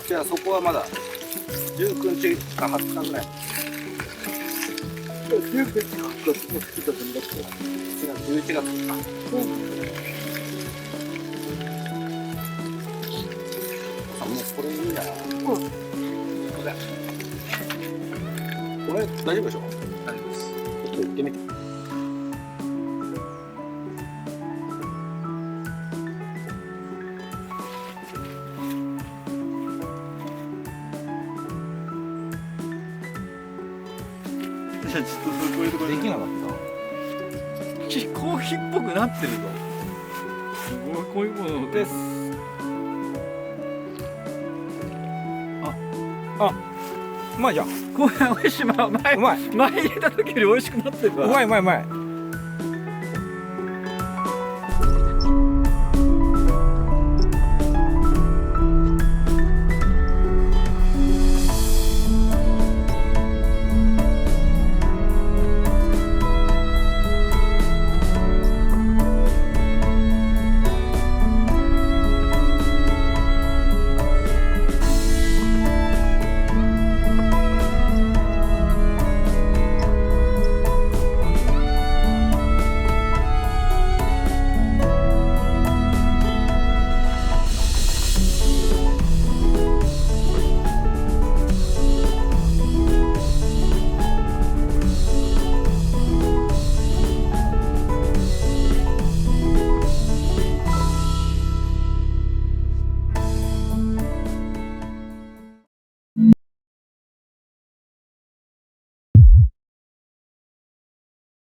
じゃあそこはまだ19日か20日ぐらい。19日か20日も作ったんだって。11月か。あ、もうこれいいんじゃない？これ大丈夫でしょ？大丈夫です。ちょっと行ってみて。じゃあちょっとこういうところできなかった。飛行機っぽくなってるぞ。すごいこういうものです。あ、うまいじゃん。これ美味しい。前うまい。前入れた時より美味しくなってるわ。うまい。